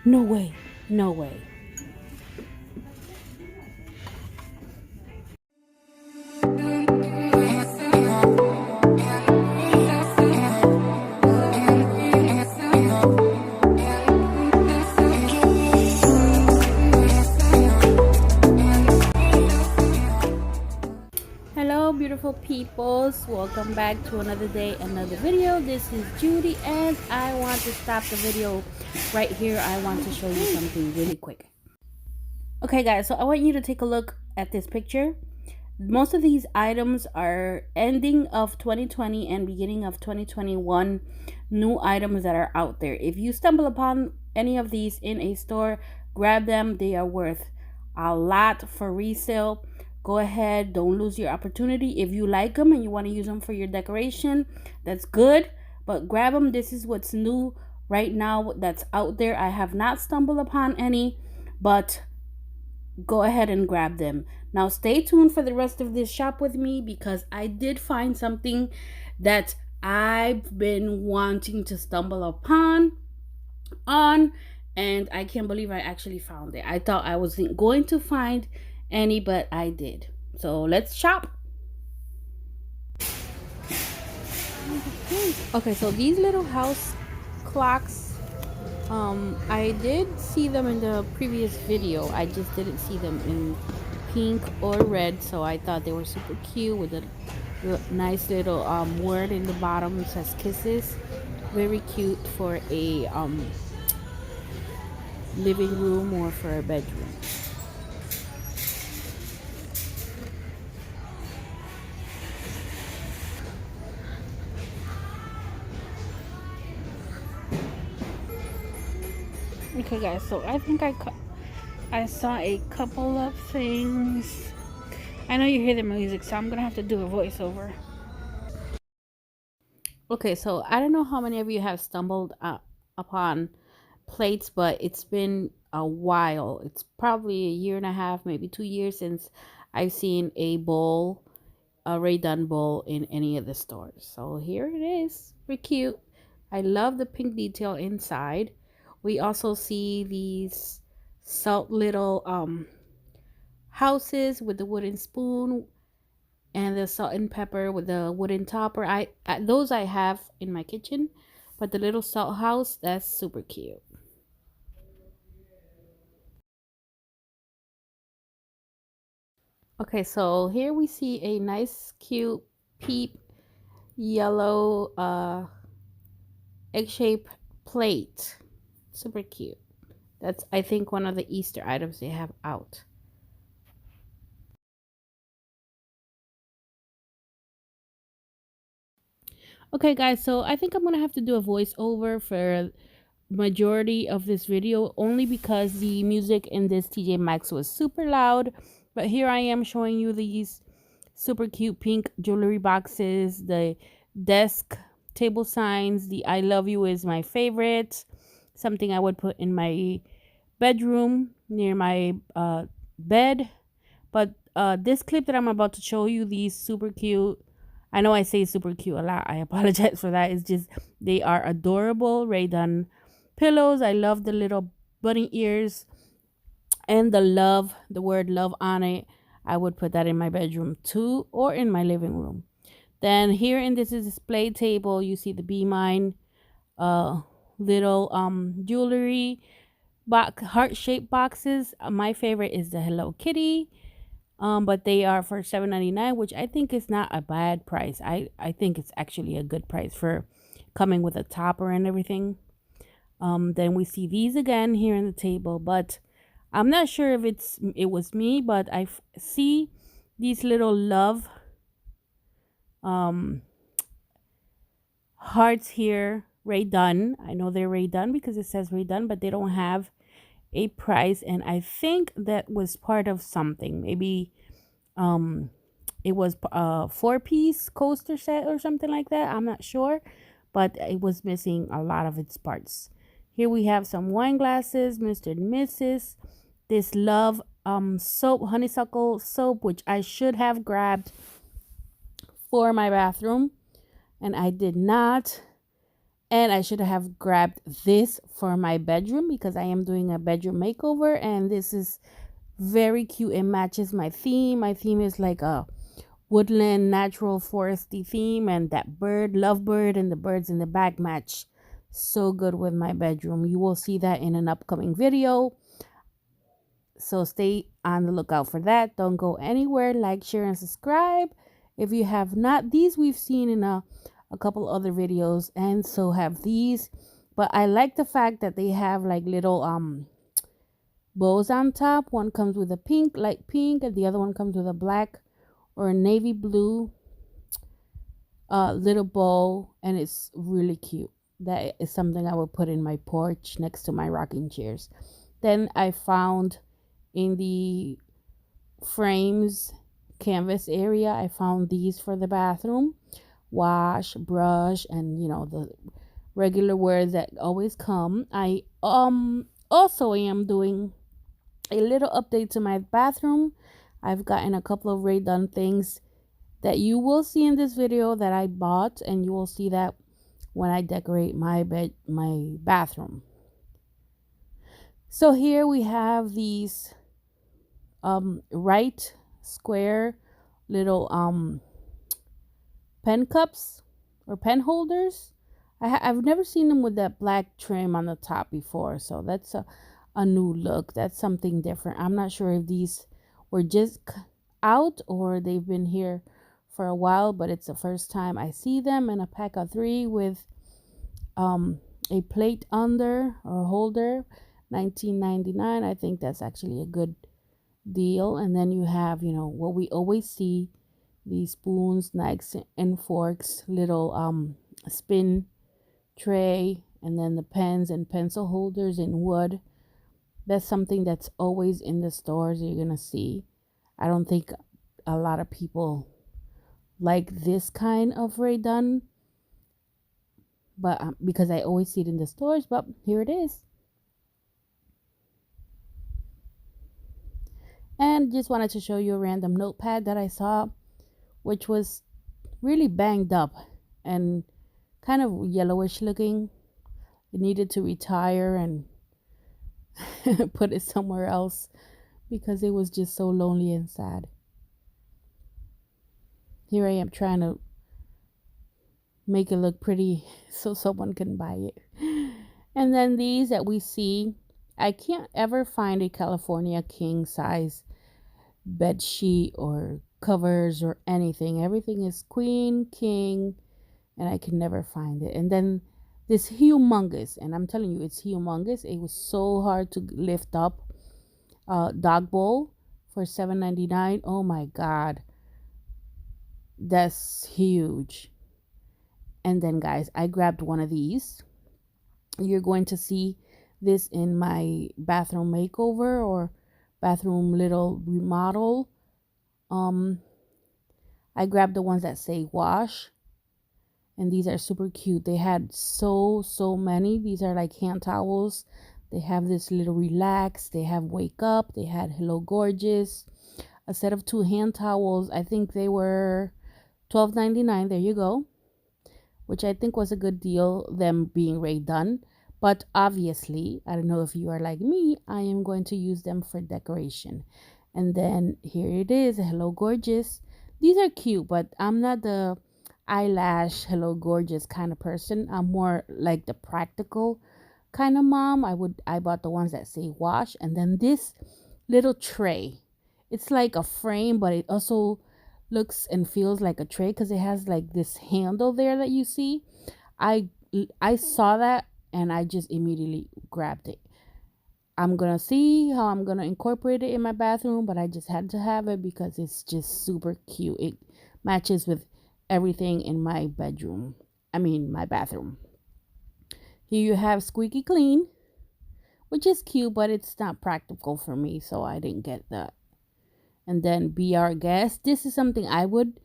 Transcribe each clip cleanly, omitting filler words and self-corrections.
No way. No way. Hello, beautiful peoples. Welcome back to another day, another video. This is Judy, and I want to stop the video right here. I want to show you something really quick. Okay, guys, so I want you to take a look at this picture. Most of these items are ending of 2020 and beginning of 2021 new items that are out there. If you stumble upon any of these in a store, grab them. They are worth a lot for resale. Go ahead, don't lose your opportunity. If you like them and you want to use them for your decoration, that's good, but grab them. This is what's new right now that's out there. I have not stumbled upon any, but go ahead and grab them. Now stay tuned for the rest of this shop with me, because I did find something that I've been wanting to stumble upon on, and I can't believe I actually found it. I thought I wasn't going to find any, but I did. So let's shop. Okay, so these little house clocks, I did see them in the previous video. I just didn't see them in pink or red, so I thought they were super cute with a nice little word in the bottom that says kisses. Very cute for a living room or for a bedroom. Okay, guys, so I think I saw a couple of things. I know you hear the music, so I'm gonna have to do a voiceover. Okay, so I don't know how many of you have stumbled upon plates, but it's been a while. It's probably a year and a half, maybe 2 years since I've seen a bowl, a Ray Dunn bowl in any of the stores. So here it is, pretty cute. I love the pink detail inside. We also see these salt little houses with the wooden spoon and the salt and pepper with the wooden topper. Those I have in my kitchen, but the little salt house, that's super cute. Okay, so here we see a nice cute peep yellow egg-shaped plate. Super cute. That's, I think, one of the Easter items they have out. Okay, guys, so I think I'm gonna have to do a voiceover for majority of this video, only because the music in this tjmaxx was super loud. But here I am showing you these super cute pink jewelry boxes, the desk table signs. The I love you is my favorite, something I would put in my bedroom near my bed. But this clip that I'm about to show you, these super cute, I know I say super cute a lot, I apologize for that. It's just they are adorable Ray Dunn pillows. I love the little bunny ears and the word love on it. I would put that in my bedroom too, or in my living room. Then here in this display table, you see the Be Mine little jewelry box, heart-shaped boxes. My favorite is the Hello Kitty. But they are for $7.99, which I think is not a bad price. I think it's actually a good price for coming with a topper and everything. Then we see these again here in the table, but I'm not sure if it was me, but I see these little love hearts here, Ray Dunn. I know they're Ray Dunn because it says Ray Dunn, but they don't have a price, and I think that was part of something. Maybe it was a 4-piece coaster set or something like that. I'm not sure, but it was missing a lot of its parts. Here we have some wine glasses, Mr. and Mrs. This love soap, honeysuckle soap, which I should have grabbed for my bathroom, and I did not. And I should have grabbed this for my bedroom because I am doing a bedroom makeover, and this is very cute. It matches my theme. My theme is like a woodland, natural, foresty theme, and that bird, lovebird, and the birds in the back match so good with my bedroom. You will see that in an upcoming video. So stay on the lookout for that. Don't go anywhere. Like, share, and subscribe. If you have not, these we've seen in a couple other videos, and so have these. But I like the fact that they have like little bows on top. One comes with a pink, light pink, and the other one comes with a black or a navy blue little bow, and it's really cute. That is something I would put in my porch next to my rocking chairs. Then I found in the frames canvas area, I found these for the bathroom: wash, brush, and the regular words that always come. I also am doing a little update to my bathroom. I've gotten a couple of Rae Dunn things that you will see in this video that I bought, and you will see that when I decorate my bathroom. So here we have these right square little pen cups or pen holders. I've never seen them with that black trim on the top before, so that's a new look. That's something different. I'm not sure if these were just out or they've been here for a while, but it's the first time I see them in a pack of 3 with a plate under or holder. $19.99. I think that's actually a good deal. And then you have what we always see, these spoons, knives, and forks, little spin tray, and then the pens and pencil holders in wood. That's something that's always in the stores you're gonna see. I don't think a lot of people like this kind of Rae Dunn, but because I always see it in the stores, but here it is. And just wanted to show you a random notepad that I saw, which was really banged up and kind of yellowish looking. It needed to retire and put it somewhere else because it was just so lonely and sad. Here I am trying to make it look pretty so someone can buy it. And then these that we see, I can't ever find a California king size bed sheet or covers or anything. Everything is queen, king, and I can never find it. And then this humongous, and I'm telling you, it's humongous. It was so hard to lift up. Dog bowl for $7.99. Oh my god, that's huge. And then guys, I grabbed one of these. You're going to see this in my bathroom makeover or bathroom little remodel. I grabbed the ones that say wash, and these are super cute. They had so many. These are like hand towels. They have this little relax, they have wake up, they had hello gorgeous, a set of 2 hand towels. I think they were $12.99. There you go, which I think was a good deal, them being Rae Dunn. But obviously, I don't know if you are like me, I am going to use them for decoration. And then here it is, hello gorgeous. These are cute, but I'm not the eyelash hello gorgeous kind of person. I'm more like the practical kind of mom. I bought the ones that say wash. And then this little tray, it's like a frame, but it also looks and feels like a tray because it has like this handle there that you see. I saw that and I just immediately grabbed it. I'm gonna see how I'm gonna incorporate it in my bathroom, but I just had to have it because it's just super cute. It matches with everything in my bedroom. I mean my bathroom. Here you have squeaky clean, which is cute, but it's not practical for me, so I didn't get that. And then be our guest. This is something I would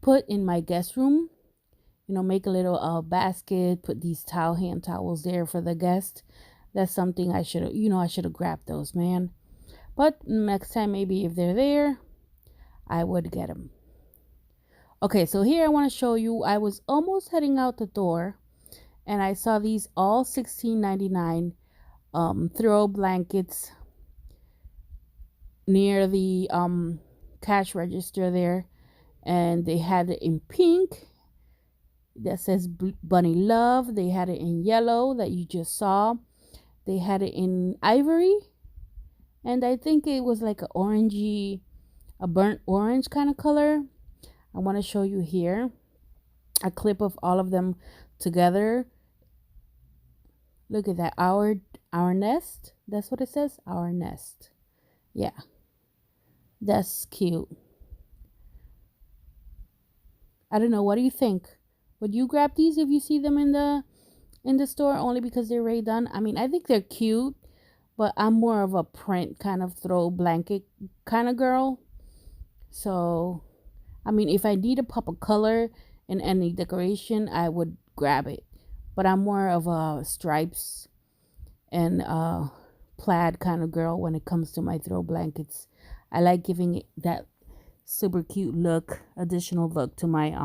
put in my guest room. Make a little basket, put these hand towels there for the guest. That's something I should have grabbed those, man. But next time, maybe if they're there, I would get them. Okay, so here I want to show you, I was almost heading out the door, and I saw these all $16.99 throw blankets near the cash register there, and they had it in pink that says Bunny Love. They had it in yellow that you just saw. They had it in ivory, and I think it was like a burnt orange kind of color. I want to show you here a clip of all of them together. Look at that, our nest. That's what it says, our nest. Yeah, that's cute. I don't know. What do you think? Would you grab these if you see them in the store only because they're already done? I mean, I think they're cute, but I'm more of a print kind of throw blanket kind of girl. So, I mean, if I need a pop of color in any decoration, I would grab it. But I'm more of a stripes and plaid kind of girl when it comes to my throw blankets. I like giving it that super cute look, additional look to my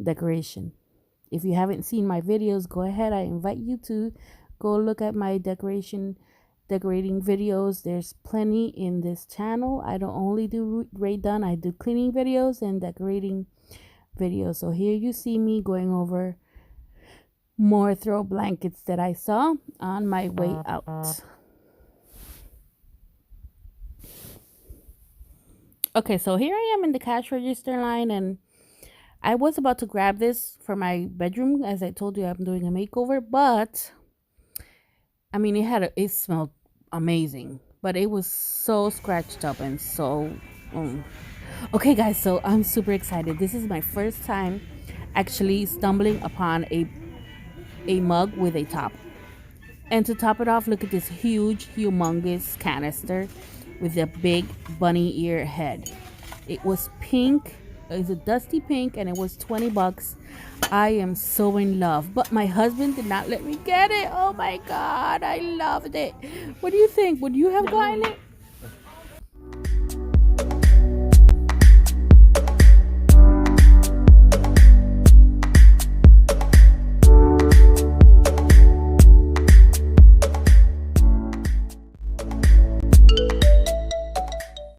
decoration. If you haven't seen my videos, go ahead. I invite you to go look at my decorating videos. There's plenty in this channel. I don't only do done, I do cleaning videos and decorating videos. So here you see me going over more throw blankets that I saw on my way out. Okay, so here I am in the cash register line, and I was about to grab this for my bedroom. As I told you, I'm doing a makeover, but I mean, it smelled amazing, but it was so scratched up and so okay guys, so I'm super excited. This is my first time actually stumbling upon a mug with a top. And to top it off, look at this huge, humongous canister with a big bunny ear head. It was pink. It's a dusty pink, and it was $20. I am so in love, but my husband did not let me get it. Oh my god, I loved it. What do you think? Would you have gotten it?